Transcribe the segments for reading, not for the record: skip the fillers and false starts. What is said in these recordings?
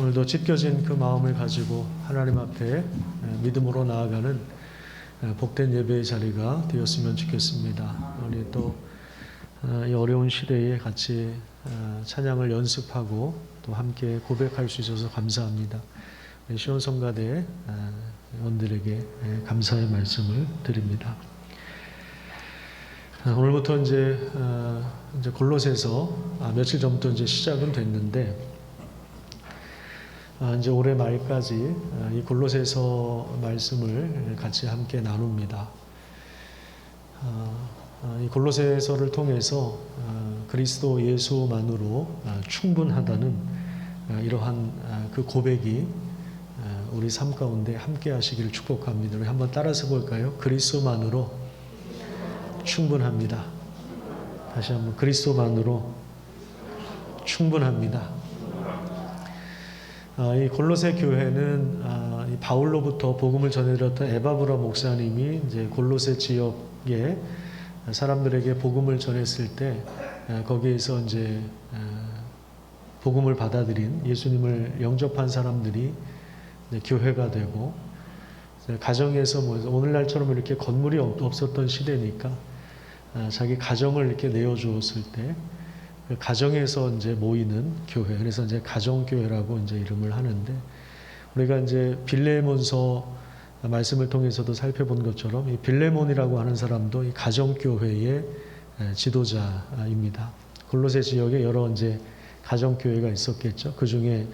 오늘도 찢겨진 그 마음을 가지고 하나님 앞에 믿음으로 나아가는 복된 예배의 자리가 되었으면 좋겠습니다. 우리 또 이 어려운 시대에 같이 찬양을 연습하고 또 함께 고백할 수 있어서 감사합니다. 시온 성가대 원들에게 감사의 말씀을 드립니다. 오늘부터 이제 골로새서 며칠 전부터 이제 시작은 됐는데 이제 올해 말까지 이 골로새서 말씀을 같이 함께 나눕니다. 이 골로새서를 통해서 그리스도 예수만으로 충분하다는 이러한 그 고백이 우리 삶 가운데 함께 하시기를 축복합니다. 우리 한번 따라서 볼까요? 그리스도만으로 충분합니다. 다시 한번 그리스도만으로 충분합니다. 이 골로새 교회는 이 바울로부터 복음을 전해드렸던 에바브라 목사님이 이제 골로새 지역에 사람들에게 복음을 전했을 때 거기에서 이제 복음을 받아들인 예수님을 영접한 사람들이 교회가 되고 가정에서 오늘날처럼 이렇게 건물이 없었던 시대니까 자기 가정을 이렇게 내어주었을 때 그 가정에서 이제 모이는 교회, 그래서 이제 가정교회라고 이제 이름을 하는데 우리가 이제 빌레몬서 말씀을 통해서도 살펴본 것처럼 이 빌레몬이라고 하는 사람도 이 가정교회의 지도자입니다. 골로새 지역에 여러 이제 가정교회가 있었겠죠. 그 중에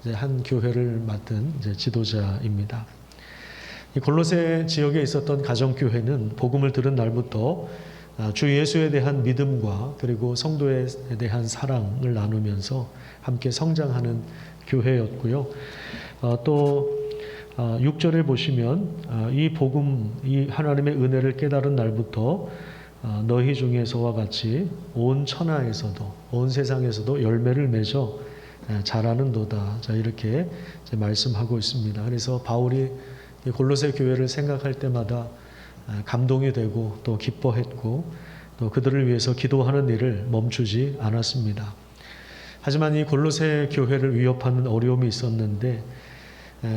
이제 한 교회를 맡은 이제 지도자입니다. 이 골로새 지역에 있었던 가정교회는 복음을 들은 날부터 주 예수에 대한 믿음과 그리고 성도에 대한 사랑을 나누면서 함께 성장하는 교회였고요. 또 6절에 보시면 이 복음, 이 하나님의 은혜를 깨달은 날부터 너희 중에서와 같이 온 천하에서도 온 세상에서도 열매를 맺어 자라는도다. 자, 이렇게 말씀하고 있습니다. 그래서 바울이 골로새 교회를 생각할 때마다 감동이 되고 또 기뻐했고 또 그들을 위해서 기도하는 일을 멈추지 않았습니다. 하지만 이 골로새 교회를 위협하는 어려움이 있었는데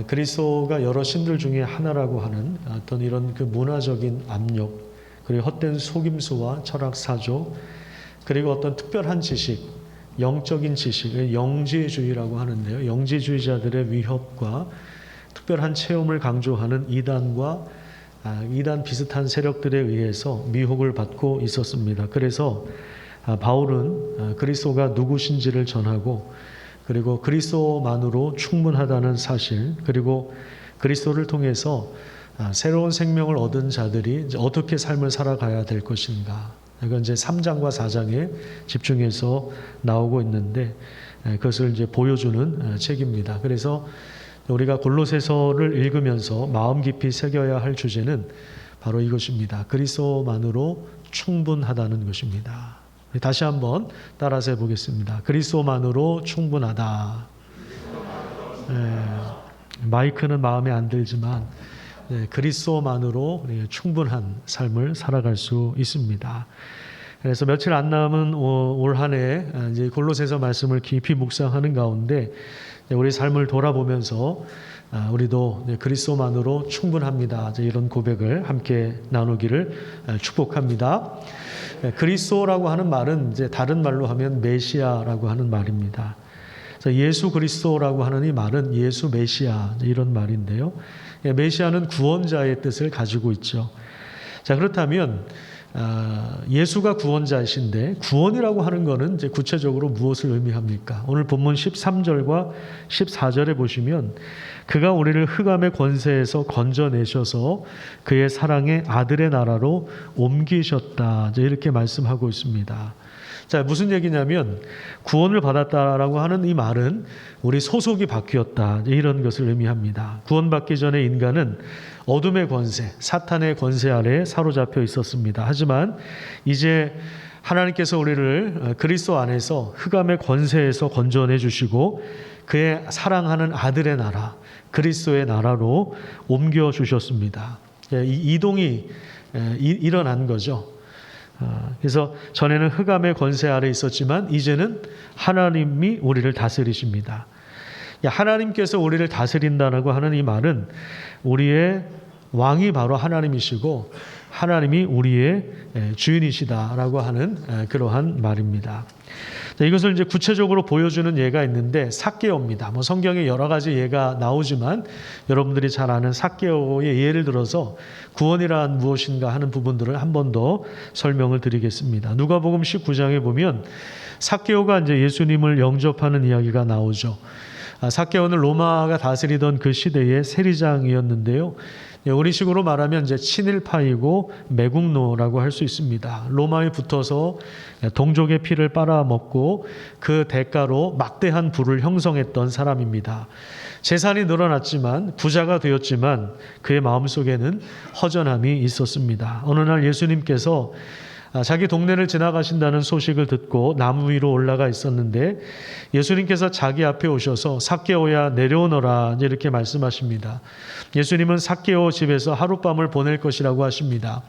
그리스도가 여러 신들 중에 하나라고 하는 어떤 이런 그 문화적인 압력, 그리고 헛된 속임수와 철학 사조, 그리고 어떤 특별한 지식, 영적인 지식, 영지주의라고 하는데요. 영지주의자들의 위협과 특별한 체험을 강조하는 이단과 이단 비슷한 세력들에 의해서 미혹을 받고 있었습니다. 그래서 바울은 그리스도가 누구신지를 전하고 그리고 그리스도만으로 충분하다는 사실, 그리고 그리스도를 통해서 새로운 생명을 얻은 자들이 이제 어떻게 삶을 살아가야 될 것인가. 이건 이제 3장과 4장에 집중해서 나오고 있는데 그것을 이제 보여주는 책입니다. 그래서 우리가 골로새서를 읽으면서 마음 깊이 새겨야 할 주제는 바로 이것입니다. 그리스도만으로 충분하다는 것입니다. 다시 한번 따라서 해보겠습니다. 그리스도만으로 충분하다. 마이크는 마음에 안 들지만 그리스도만으로 충분한 삶을 살아갈 수 있습니다. 그래서 며칠 안 남은 올 한 해 이제 골로새서 말씀을 깊이 묵상하는 가운데 우리 삶을 돌아보면서 우리도 그리스도만으로 충분합니다. 이런 고백을 함께 나누기를 축복합니다. 그리스도라고 하는 말은 이제 다른 말로 하면 메시아라고 하는 말입니다. 예수 그리스도라고 하는 이 말은 예수 메시아 이런 말인데요. 메시아는 구원자의 뜻을 가지고 있죠. 자, 그렇다면 예수가 구원자이신데 구원이라고 하는 것은 이제 구체적으로 무엇을 의미합니까? 오늘 본문 13절과 14절에 보시면 그가 우리를 흑암의 권세에서 건져내셔서 그의 사랑의 아들의 나라로 옮기셨다. 이렇게 말씀하고 있습니다. 자, 무슨 얘기냐면 구원을 받았다라고 하는 이 말은 우리 소속이 바뀌었다. 이런 것을 의미합니다. 구원받기 전에 인간은 어둠의 권세, 사탄의 권세 아래에 사로잡혀 있었습니다. 하지만 이제 하나님께서 우리를 그리스도 안에서 흑암의 권세에서 건져내 주시고 그의 사랑하는 아들의 나라, 그리스도의 나라로 옮겨 주셨습니다. 이동이 일어난 거죠. 그래서 전에는 흑암의 권세 아래 있었지만 이제는 하나님이 우리를 다스리십니다. 하나님께서 우리를 다스린다라고 하는 이 말은 우리의 왕이 바로 하나님이시고 하나님이 우리의 주인이시다라고 하는 그러한 말입니다. 이것을 이제 구체적으로 보여주는 예가 있는데 삭개오입니다. 성경에 여러 가지 예가 나오지만 여러분들이 잘 아는 삭개오의 예를 들어서 구원이란 무엇인가 하는 부분들을 한 번 더 설명을 드리겠습니다. 누가복음 19장에 보면 삭개오가 이제 예수님을 영접하는 이야기가 나오죠. 삭개오는 로마가 다스리던 그 시대의 세리장이었는데요. 우리식으로 말하면 이제 친일파이고 매국노라고 할 수 있습니다. 로마에 붙어서 동족의 피를 빨아먹고 그 대가로 막대한 부를 형성했던 사람입니다. 재산이 늘어났지만 부자가 되었지만 그의 마음속에는 허전함이 있었습니다. 어느 날 예수님께서 자기 동네를 지나가신다는 소식을 듣고 나무 위로 올라가 있었는데 예수님께서 자기 앞에 오셔서 삭개오야 내려오너라 이렇게 말씀하십니다. 예수님은 삭개오 집에서 하룻밤을 보낼 것이라고 하십니다.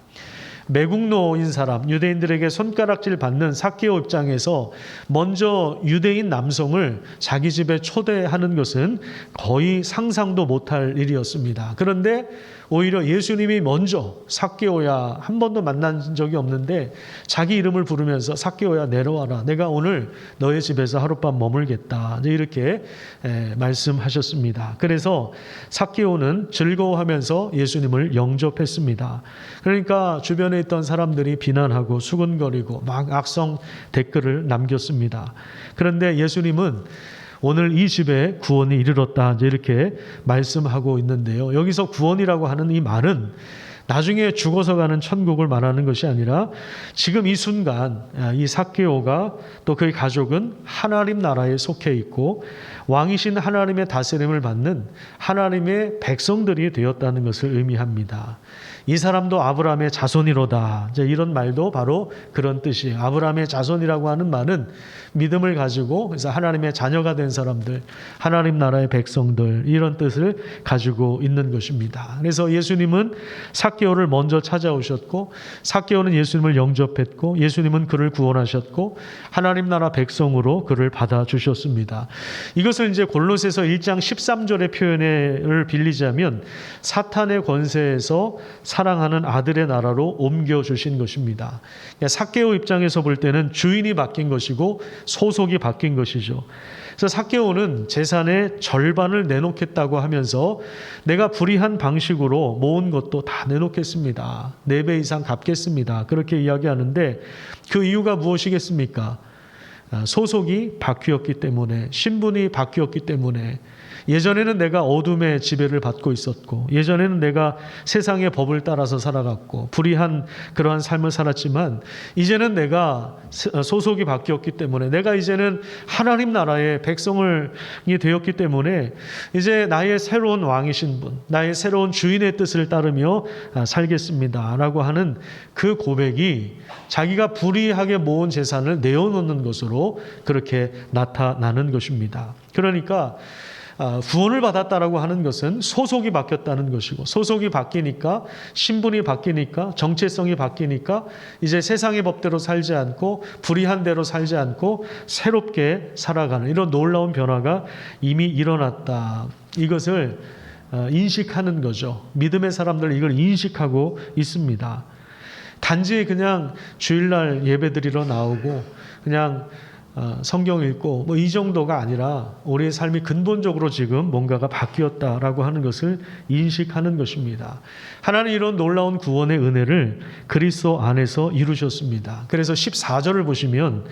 매국노인 사람, 유대인들에게 손가락질 받는 삭개오 입장에서 먼저 유대인 남성을 자기 집에 초대하는 것은 거의 상상도 못할 일이었습니다. 그런데 오히려 예수님이 먼저 삭개오야, 한 번도 만난 적이 없는데 자기 이름을 부르면서 삭개오야 내려와라. 내가 오늘 너의 집에서 하룻밤 머물겠다. 이렇게 말씀하셨습니다. 그래서 삭개오는 즐거워하면서 예수님을 영접했습니다. 그러니까 주변에 있던 사람들이 비난하고 수군거리고 막 악성 댓글을 남겼습니다. 그런데 예수님은 오늘 이 집에 구원이 이르렀다 이렇게 말씀하고 있는데요. 여기서 구원이라고 하는 이 말은 나중에 죽어서 가는 천국을 말하는 것이 아니라 지금 이 순간 이 삭개오가 또 그의 가족은 하나님 나라에 속해 있고 왕이신 하나님의 다스림을 받는 하나님의 백성들이 되었다는 것을 의미합니다. 이 사람도 아브라함의 자손이로다. 이런 말도 바로 그런 뜻이에요. 아브라함의 자손이라고 하는 말은 믿음을 가지고 그래서 하나님의 자녀가 된 사람들, 하나님 나라의 백성들 이런 뜻을 가지고 있는 것입니다. 그래서 예수님은 삭개오를 먼저 찾아오셨고 삭개오는 예수님을 영접했고 예수님은 그를 구원하셨고 하나님 나라 백성으로 그를 받아주셨습니다. 이것을 이제 골로새서 1장 13절의 표현을 빌리자면 사탄의 권세에서 사랑하는 아들의 나라로 옮겨주신 것입니다. 삭개오 입장에서 볼 때는 주인이 바뀐 것이고 소속이 바뀐 것이죠. 그래서 삭개오는 재산의 절반을 내놓겠다고 하면서 내가 불의한 방식으로 모은 것도 다 내놓겠습니다. 4배 이상 갚겠습니다. 그렇게 이야기하는데 그 이유가 무엇이겠습니까? 소속이 바뀌었기 때문에, 신분이 바뀌었기 때문에. 예전에는 내가 어둠의 지배를 받고 있었고 예전에는 내가 세상의 법을 따라서 살아갔고 불의한 그러한 삶을 살았지만 이제는 내가 소속이 바뀌었기 때문에 내가 이제는 하나님 나라의 백성이 되었기 때문에 이제 나의 새로운 왕이신 분, 나의 새로운 주인의 뜻을 따르며 살겠습니다 라고 하는 그 고백이 자기가 불의하게 모은 재산을 내어놓는 것으로 그렇게 나타나는 것입니다. 그러니까 구원을 받았다라고 하는 것은 소속이 바뀌었다는 것이고 소속이 바뀌니까 신분이 바뀌니까 정체성이 바뀌니까 이제 세상의 법대로 살지 않고 불의한 대로 살지 않고 새롭게 살아가는 이런 놀라운 변화가 이미 일어났다. 이것을 인식하는 거죠. 믿음의 사람들 이걸 인식하고 있습니다. 단지 그냥 주일날 예배드리러 나오고 그냥 성경 읽고 이 정도가 아니라 우리의 삶이 근본적으로 지금 뭔가가 바뀌었다라고 하는 것을 인식하는 것입니다. 하나님 이런 놀라운 구원의 은혜를 그리스도 안에서 이루셨습니다. 그래서 14절을 보시면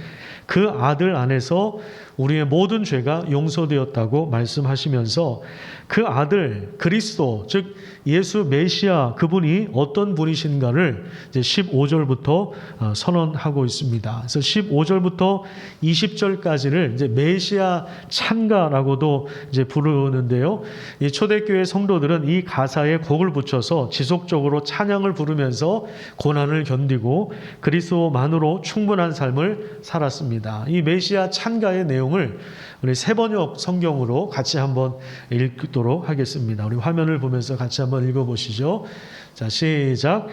그 아들 안에서 우리의 모든 죄가 용서되었다고 말씀하시면서 그 아들 그리스도 즉 예수 메시아 그분이 어떤 분이신가를 이제 15절부터 선언하고 있습니다. 그래서 15절부터 20절까지를 이제 메시아 찬가라고도 이제 부르는데요. 이 초대교회 성도들은 이 가사에 곡을 붙여서 지속적으로 찬양을 부르면서 고난을 견디고 그리스도만으로 충분한 삶을 살았습니다. 이 메시아 찬가의 내용을 우리 세번역 성경으로 같이 한번 읽도록 하겠습니다. 우리 화면을 보면서 같이 한번 읽어보시죠. 자, 시작.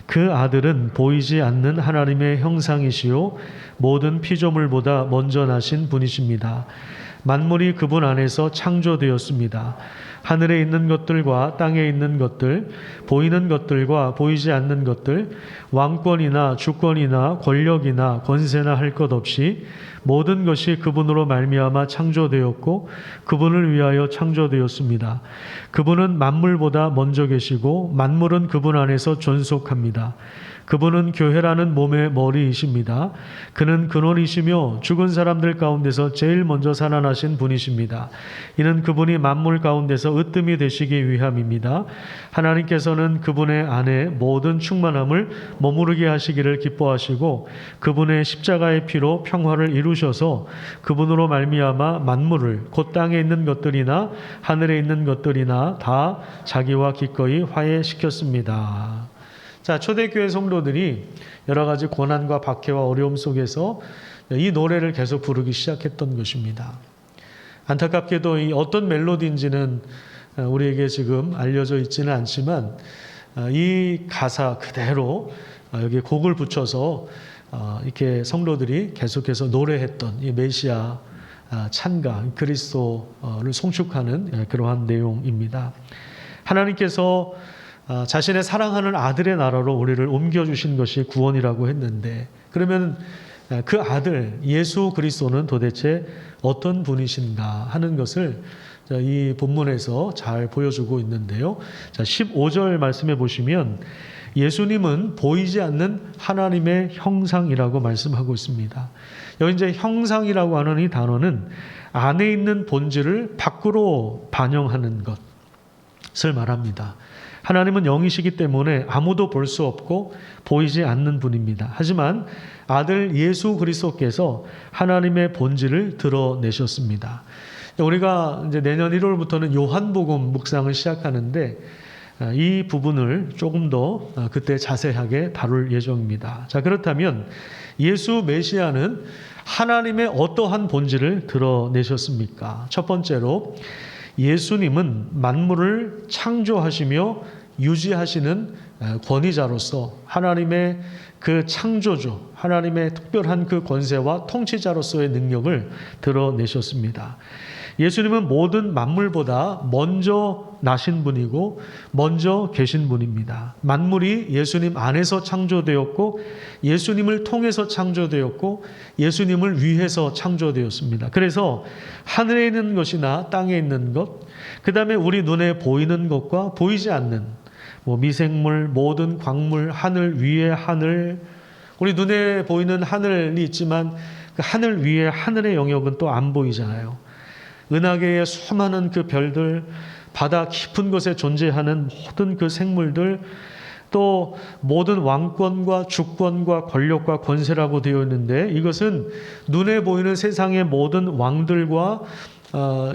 그 아들은 보이지 않는 하나님의 형상이시요 모든 피조물보다 먼저 나신 분이십니다. 만물이 그분 안에서 창조되었습니다. 하늘에 있는 것들과 땅에 있는 것들, 보이는 것들과 보이지 않는 것들, 왕권이나 주권이나 권력이나 권세나 할 것 없이 모든 것이 그분으로 말미암아 창조되었고 그분을 위하여 창조되었습니다. 그분은 만물보다 먼저 계시고 만물은 그분 안에서 존속합니다. 그분은 교회라는 몸의 머리이십니다. 그는 근원이시며 죽은 사람들 가운데서 제일 먼저 살아나신 분이십니다. 이는 그분이 만물 가운데서 으뜸이 되시기 위함입니다. 하나님께서는 그분의 안에 모든 충만함을 머무르게 하시기를 기뻐하시고 그분의 십자가의 피로 평화를 이루셔서 그분으로 말미암아 만물을 곧 땅에 있는 것들이나 하늘에 있는 것들이나 다 자기와 기꺼이 화해시켰습니다. 자, 초대교회 성도들이 여러 가지 고난과 박해와 어려움 속에서 이 노래를 계속 부르기 시작했던 것입니다. 안타깝게도 이 어떤 멜로디인지는 우리에게 지금 알려져 있지는 않지만 이 가사 그대로 여기 곡을 붙여서 이렇게 성도들이 계속해서 노래했던 이 메시아 찬가 그리스도를 송축하는 그러한 내용입니다. 하나님께서 자신의 사랑하는 아들의 나라로 우리를 옮겨주신 것이 구원이라고 했는데 그러면 그 아들 예수 그리스도는 도대체 어떤 분이신가 하는 것을 이 본문에서 잘 보여주고 있는데요. 15절 말씀해 보시면 예수님은 보이지 않는 하나님의 형상이라고 말씀하고 있습니다. 여기 이제 형상이라고 하는 이 단어는 안에 있는 본질을 밖으로 반영하는 것을 말합니다. 하나님은 영이시기 때문에 아무도 볼 수 없고 보이지 않는 분입니다. 하지만 아들 예수 그리스도께서 하나님의 본질을 드러내셨습니다. 우리가 이제 내년 1월부터는 요한복음 묵상을 시작하는데 이 부분을 조금 더 그때 자세하게 다룰 예정입니다. 자, 그렇다면 예수 메시아는 하나님의 어떠한 본질을 드러내셨습니까? 첫 번째로 예수님은 만물을 창조하시며 유지하시는 권위자로서 하나님의 그 창조주, 하나님의 특별한 그 권세와 통치자로서의 능력을 드러내셨습니다. 예수님은 모든 만물보다 먼저 나신 분이고 먼저 계신 분입니다. 만물이 예수님 안에서 창조되었고 예수님을 통해서 창조되었고 예수님을 위해서 창조되었습니다. 그래서 하늘에 있는 것이나 땅에 있는 것, 그 다음에 우리 눈에 보이는 것과 보이지 않는 미생물, 모든 광물, 하늘 위에 하늘, 우리 눈에 보이는 하늘이 있지만 그 하늘 위에 하늘의 영역은 또 안 보이잖아요. 은하계의 수많은 그 별들, 바다 깊은 곳에 존재하는 모든 그 생물들, 또 모든 왕권과 주권과 권력과 권세라고 되어 있는데 이것은 눈에 보이는 세상의 모든 왕들과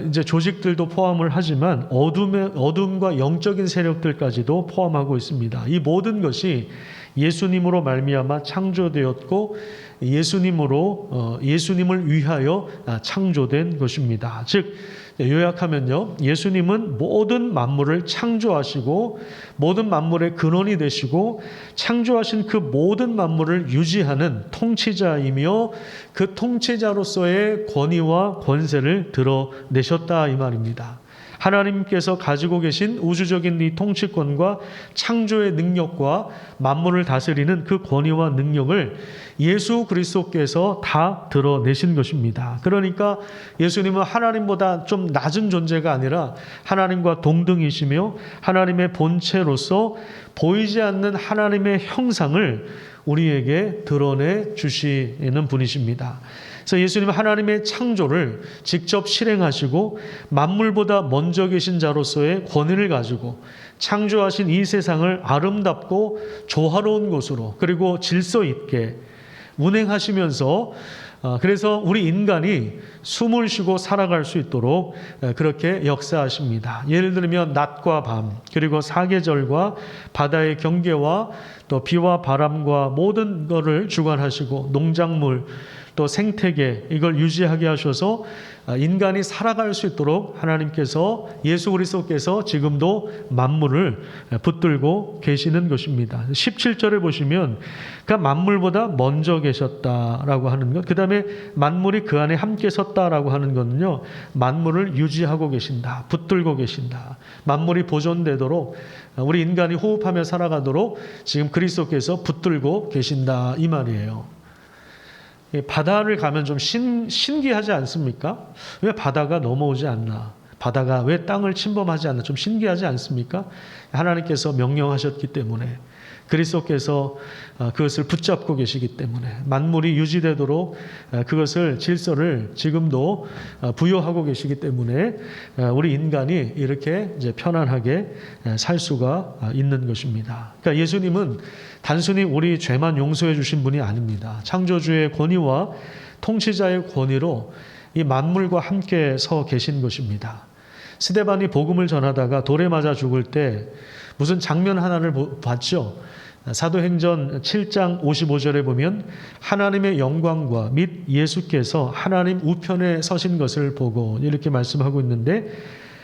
이제 조직들도 포함을 하지만 어둠과 영적인 세력들까지도 포함하고 있습니다. 이 모든 것이 예수님으로 말미암아 창조되었고 예수님을 위하여 창조된 것입니다. 즉 요약하면요, 예수님은 모든 만물을 창조하시고 모든 만물의 근원이 되시고 창조하신 그 모든 만물을 유지하는 통치자이며 그 통치자로서의 권위와 권세를 드러내셨다 이 말입니다. 하나님께서 가지고 계신 우주적인 이 통치권과 창조의 능력과 만물을 다스리는 그 권위와 능력을 예수 그리스도께서 다 드러내신 것입니다. 그러니까 예수님은 하나님보다 좀 낮은 존재가 아니라 하나님과 동등이시며 하나님의 본체로서 보이지 않는 하나님의 형상을 우리에게 드러내 주시는 분이십니다. 그래서 예수님은 하나님의 창조를 직접 실행하시고 만물보다 먼저 계신 자로서의 권위를 가지고 창조하신 이 세상을 아름답고 조화로운 곳으로 그리고 질서 있게 운행하시면서 그래서 우리 인간이 숨을 쉬고 살아갈 수 있도록 그렇게 역사하십니다. 예를 들면 낮과 밤 그리고 사계절과 바다의 경계와 또 비와 바람과 모든 것을 주관하시고 농작물 또 생태계 이걸 유지하게 하셔서 인간이 살아갈 수 있도록 하나님께서 예수 그리스도께서 지금도 만물을 붙들고 계시는 것입니다. 17절에 보시면 그 만물보다 먼저 계셨다라고 하는 것, 그 다음에 만물이 그 안에 함께 섰다라고 하는 것은요, 만물을 유지하고 계신다, 붙들고 계신다. 만물이 보존되도록 우리 인간이 호흡하며 살아가도록 지금 그리스도께서 붙들고 계신다 이 말이에요. 바다를 가면 좀 신기하지 않습니까? 왜 바다가 넘어오지 않나? 바다가 왜 땅을 침범하지 않나? 좀 신기하지 않습니까? 하나님께서 명령하셨기 때문에, 그리스도께서 그것을 붙잡고 계시기 때문에, 만물이 유지되도록 그것을 질서를 지금도 부여하고 계시기 때문에 우리 인간이 이렇게 이제 편안하게 살 수가 있는 것입니다. 그러니까 예수님은 단순히 우리 죄만 용서해 주신 분이 아닙니다. 창조주의 권위와 통치자의 권위로 이 만물과 함께 서 계신 것입니다. 스데반이 복음을 전하다가 돌에 맞아 죽을 때 무슨 장면 하나를 봤죠. 사도행전 7장 55절에 보면 하나님의 영광과 및 예수께서 하나님 우편에 서신 것을 보고 이렇게 말씀하고 있는데,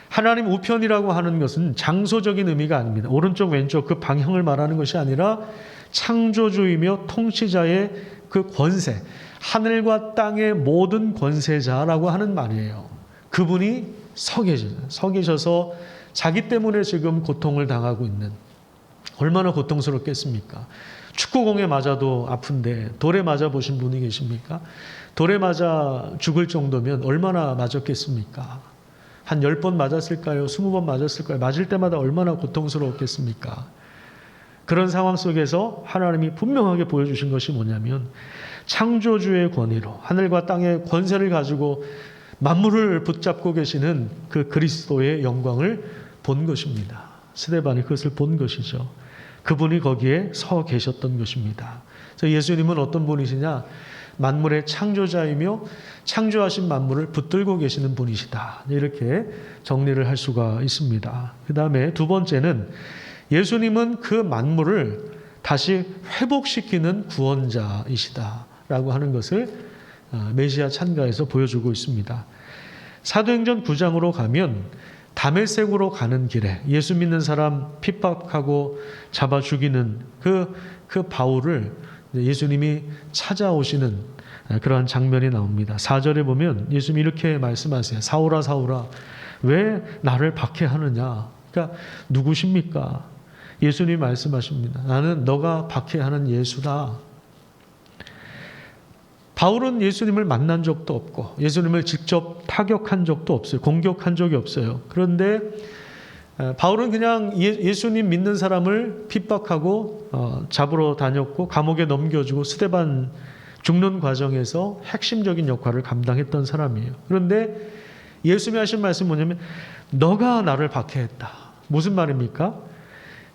하나님 우편이라고 하는 것은 장소적인 의미가 아닙니다. 오른쪽 왼쪽 그 방향을 말하는 것이 아니라 창조주이며 통치자의 그 권세, 하늘과 땅의 모든 권세자라고 하는 말이에요. 그분이 서 계셔서 자기 때문에 지금 고통을 당하고 있는, 얼마나 고통스럽겠습니까? 축구공에 맞아도 아픈데 돌에 맞아 보신 분이 계십니까? 돌에 맞아 죽을 정도면 얼마나 맞았겠습니까? 한 10번 맞았을까요? 20번 맞았을까요? 맞을 때마다 얼마나 고통스러웠겠습니까? 그런 상황 속에서 하나님이 분명하게 보여주신 것이 뭐냐면, 창조주의 권위로 하늘과 땅의 권세를 가지고 만물을 붙잡고 계시는 그 그리스도의 영광을 본 것입니다. 스데반이 그것을 본 것이죠. 그분이 거기에 서 계셨던 것입니다. 그래서 예수님은 어떤 분이시냐? 만물의 창조자이며 창조하신 만물을 붙들고 계시는 분이시다. 이렇게 정리를 할 수가 있습니다. 그 다음에 두 번째는 예수님은 그 만물을 다시 회복시키는 구원자이시다라고 하는 것을 메시아 찬가에서 보여주고 있습니다. 사도행전 9장으로 가면 다메섹으로 가는 길에 예수 믿는 사람 핍박하고 잡아 죽이는 그 바울을 예수님이 찾아오시는 그러한 장면이 나옵니다. 4절에 보면 예수님이 이렇게 말씀하세요. 사울아 사울아 왜 나를 박해하느냐? 그러니까 누구십니까? 예수님이 말씀하십니다. 나는 너가 박해하는 예수다. 바울은 예수님을 만난 적도 없고 예수님을 직접 타격한 적도 없어요. 공격한 적이 없어요. 그런데 바울은 그냥 예수님 믿는 사람을 핍박하고 잡으러 다녔고 감옥에 넘겨주고 스데반 죽는 과정에서 핵심적인 역할을 감당했던 사람이에요. 그런데 예수님이 하신 말씀은 뭐냐면 너가 나를 박해했다. 무슨 말입니까?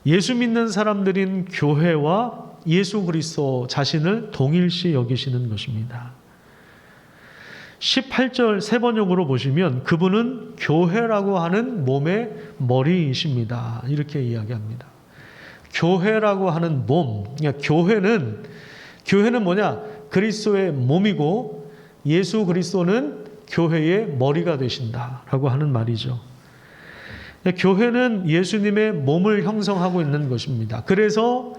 예수 믿는 사람들인 교회와 예수 그리스도 자신을 동일시 여기시는 것입니다. 18절 세 번역으로 보시면 그분은 교회라고 하는 몸의 머리이십니다. 이렇게 이야기합니다. 교회라고 하는 몸, 그러니까 교회는 뭐냐? 그리스도의 몸이고 예수 그리스도는 교회의 머리가 되신다라고 하는 말이죠. 교회는 예수님의 몸을 형성하고 있는 것입니다. 그래서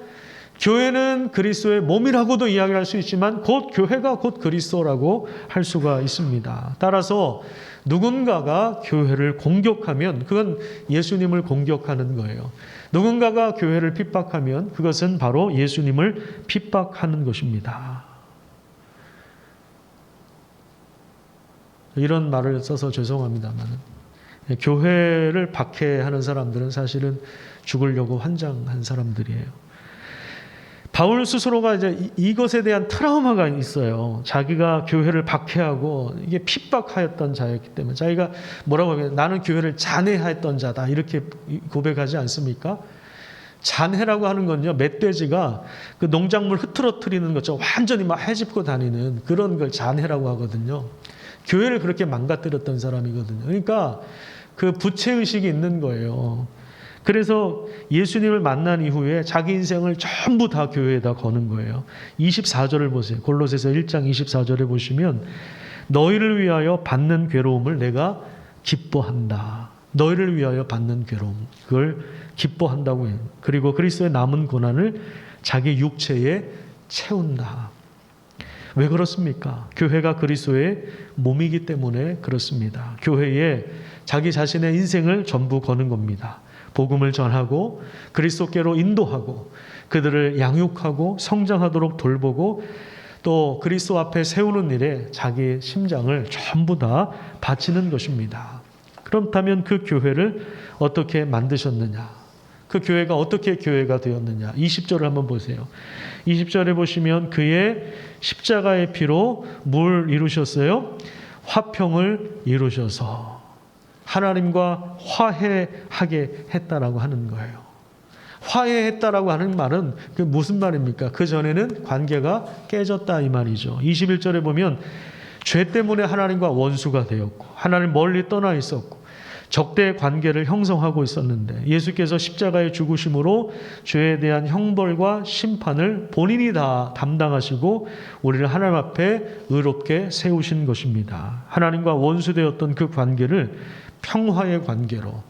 교회는 그리스도의 몸이라고도 이야기할 수 있지만 교회가 곧 그리스도라고 할 수가 있습니다. 따라서 누군가가 교회를 공격하면 그건 예수님을 공격하는 거예요. 누군가가 교회를 핍박하면 그것은 바로 예수님을 핍박하는 것입니다. 이런 말을 써서 죄송합니다만 교회를 박해하는 사람들은 사실은 죽으려고 환장한 사람들이에요. 바울 스스로가 이제 이것에 대한 트라우마가 있어요. 자기가 교회를 박해하고 이게 핍박하였던 자였기 때문에 자기가 뭐라고 하면 나는 교회를 잔해하였던 자다 이렇게 고백하지 않습니까? 잔해라고 하는 건요, 멧돼지가 그 농작물 흐트러뜨리는 것처럼 완전히 막 헤집고 다니는 그런 걸 잔해라고 하거든요. 교회를 그렇게 망가뜨렸던 사람이거든요. 그러니까 그 부채의식이 있는 거예요. 그래서 예수님을 만난 이후에 자기 인생을 전부 다 교회에다 거는 거예요. 24절을 보세요. 골로새서 1장 24절에 보시면 너희를 위하여 받는 괴로움을 내가 기뻐한다. 너희를 위하여 받는 괴로움, 그걸 기뻐한다고 해요. 그리고 그리스도의 남은 고난을 자기 육체에 채운다. 왜 그렇습니까? 교회가 그리스도의 몸이기 때문에 그렇습니다. 교회에 자기 자신의 인생을 전부 거는 겁니다. 복음을 전하고 그리스도께로 인도하고 그들을 양육하고 성장하도록 돌보고 또 그리스도 앞에 세우는 일에 자기 심장을 전부 다 바치는 것입니다. 그렇다면 그 교회를 어떻게 만드셨느냐? 그 교회가 어떻게 교회가 되었느냐? 20절을 한번 보세요. 20절에 보시면 그의 십자가의 피로 뭘 이루셨어요? 화평을 이루셔서 하나님과 화해하게 했다라고 하는 거예요. 화해했다라고 하는 말은 그 무슨 말입니까? 그 전에는 관계가 깨졌다 이 말이죠. 21절에 보면 죄 때문에 하나님과 원수가 되었고 하나님 멀리 떠나 있었고 적대 관계를 형성하고 있었는데 예수께서 십자가의 죽으심으로 죄에 대한 형벌과 심판을 본인이 다 담당하시고 우리를 하나님 앞에 의롭게 세우신 것입니다. 하나님과 원수되었던 그 관계를 평화의 관계로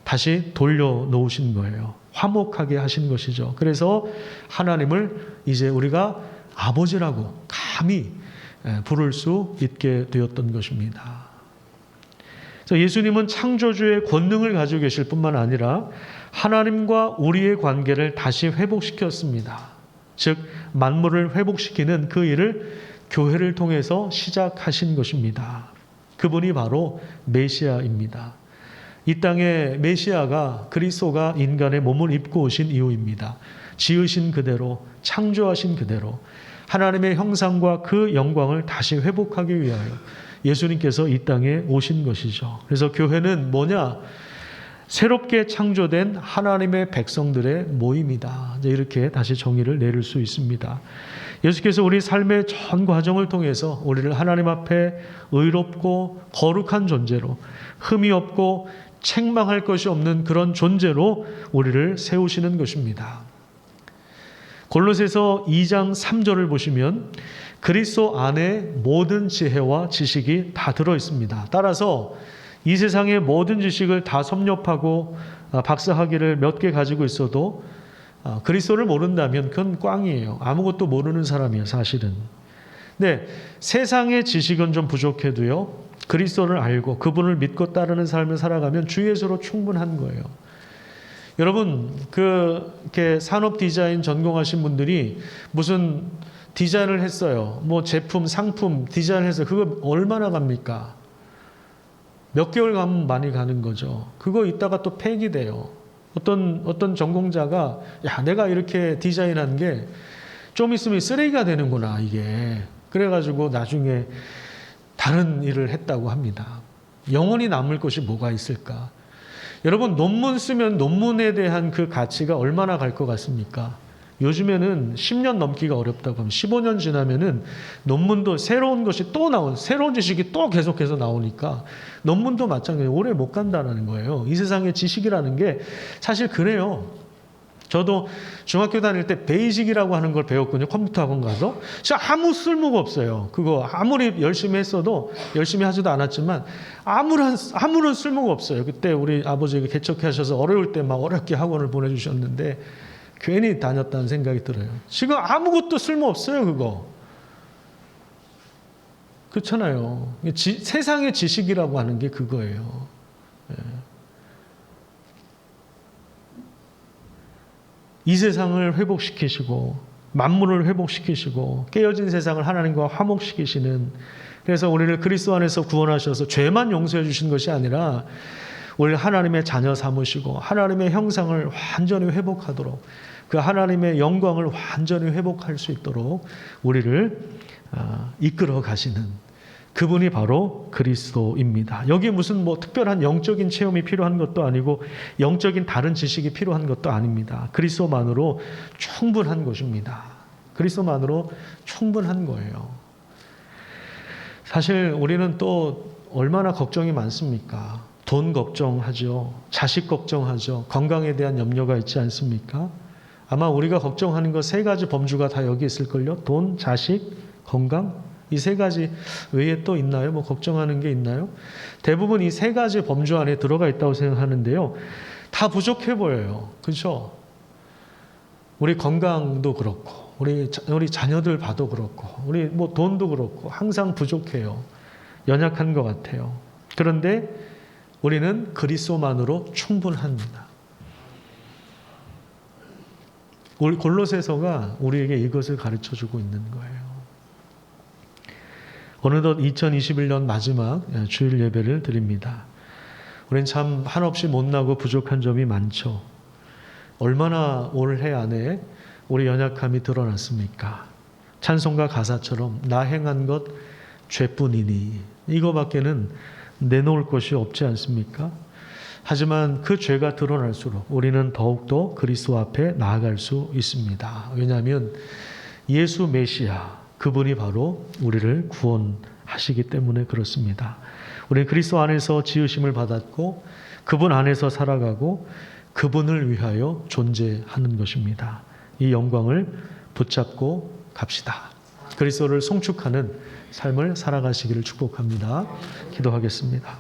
다시 돌려놓으신 거예요. 화목하게 하신 것이죠. 그래서 하나님을 이제 우리가 아버지라고 감히 부를 수 있게 되었던 것입니다. 그래서 예수님은 창조주의 권능을 가지고 계실 뿐만 아니라 하나님과 우리의 관계를 다시 회복시켰습니다. 즉 만물을 회복시키는 그 일을 교회를 통해서 시작하신 것입니다. 그분이 바로 메시아입니다. 이 땅에 메시아가 그리스도가 인간의 몸을 입고 오신 이유입니다. 지으신 그대로 창조하신 그대로 하나님의 형상과 그 영광을 다시 회복하기 위하여 예수님께서 이 땅에 오신 것이죠. 그래서 교회는 뭐냐? 새롭게 창조된 하나님의 백성들의 모임이다. 이렇게 다시 정의를 내릴 수 있습니다. 예수께서 우리 삶의 전 과정을 통해서 우리를 하나님 앞에 의롭고 거룩한 존재로 흠이 없고 책망할 것이 없는 그런 존재로 우리를 세우시는 것입니다. 골로새서 2장 3절을 보시면 그리스도 안에 모든 지혜와 지식이 다 들어 있습니다. 따라서 이 세상의 모든 지식을 다 섭렵하고 박사학위를 몇 개 가지고 있어도 그리스도를 모른다면 그건 꽝이에요. 아무것도 모르는 사람이에요, 사실은. 근데 세상의 지식은 좀 부족해도요. 그리스도를 알고 그분을 믿고 따르는 삶을 살아가면 주 예수로 충분한 거예요. 여러분, 이렇게 산업 디자인 전공하신 분들이 무슨 디자인을 했어요. 뭐 제품, 상품 디자인을 해서 그거 얼마나 갑니까? 몇 개월 가면 많이 가는 거죠. 그거 이따가 또 폐기돼요. 어떤 전공자가 야, 내가 이렇게 디자인한 게 좀 있으면 쓰레기가 되는구나, 이게. 그래가지고 나중에 다른 일을 했다고 합니다. 영원히 남을 것이 뭐가 있을까? 여러분, 논문 쓰면 논문에 대한 그 가치가 얼마나 갈 것 같습니까? 요즘에는 10년 넘기가 어렵다고 하면 15년 지나면은 논문도 새로운 것이 또 새로운 지식이 또 계속해서 나오니까 논문도 마찬가지예요. 오래 못 간다는 거예요. 이 세상의 지식이라는 게 사실 그래요. 저도 중학교 다닐 때 베이직이라고 하는 걸 배웠거든요. 컴퓨터 학원 가서. 진짜 아무 쓸모가 없어요. 그거 아무리 열심히 했어도 열심히 하지도 않았지만 아무런 쓸모가 없어요. 그때 우리 아버지가 개척해 하셔서 어려울 때 막 어렵게 학원을 보내주셨는데 괜히 다녔다는 생각이 들어요. 지금 아무것도 쓸모 없어요, 그거. 그렇잖아요. 세상의 지식이라고 하는 게 그거예요. 예. 이 세상을 회복시키시고 만물을 회복시키시고 깨어진 세상을 하나님과 화목시키시는, 그래서 우리를 그리스도 안에서 구원하셔서 죄만 용서해 주신 것이 아니라 우리를 하나님의 자녀 삼으시고 하나님의 형상을 완전히 회복하도록 그 하나님의 영광을 완전히 회복할 수 있도록 우리를 이끌어 가시는 그분이 바로 그리스도입니다. 여기에 무슨 특별한 영적인 체험이 필요한 것도 아니고 영적인 다른 지식이 필요한 것도 아닙니다. 그리스도만으로 충분한 것입니다. 그리스도만으로 충분한 거예요. 사실 우리는 또 얼마나 걱정이 많습니까? 돈 걱정하죠. 자식 걱정하죠. 건강에 대한 염려가 있지 않습니까? 아마 우리가 걱정하는 거 세 가지 범주가 다 여기 있을걸요. 돈, 자식, 건강. 이 세 가지 외에 또 있나요? 뭐 걱정하는 게 있나요? 대부분 이 세 가지 범주 안에 들어가 있다고 생각하는데요. 다 부족해 보여요. 그렇죠? 우리 건강도 그렇고, 우리 자녀들 봐도 그렇고, 우리 뭐 돈도 그렇고, 항상 부족해요. 연약한 것 같아요. 그런데 우리는 그리스도만으로 충분합니다. 골로새서가 우리에게 이것을 가르쳐주고 있는 거예요. 어느덧 2021년 마지막 주일 예배를 드립니다. 우리는 참 한없이 못나고 부족한 점이 많죠. 얼마나 올해 안에 우리 연약함이 드러났습니까? 찬송가 가사처럼 나 행한 것 죄뿐이니 이거밖에는 내놓을 것이 없지 않습니까? 하지만 그 죄가 드러날수록 우리는 더욱더 그리스도 앞에 나아갈 수 있습니다. 왜냐하면 예수 메시아 그분이 바로 우리를 구원하시기 때문에 그렇습니다. 우리는 그리스도 안에서 지으심을 받았고 그분 안에서 살아가고 그분을 위하여 존재하는 것입니다. 이 영광을 붙잡고 갑시다. 그리스도를 송축하는 삶을 살아가시기를 축복합니다. 기도하겠습니다.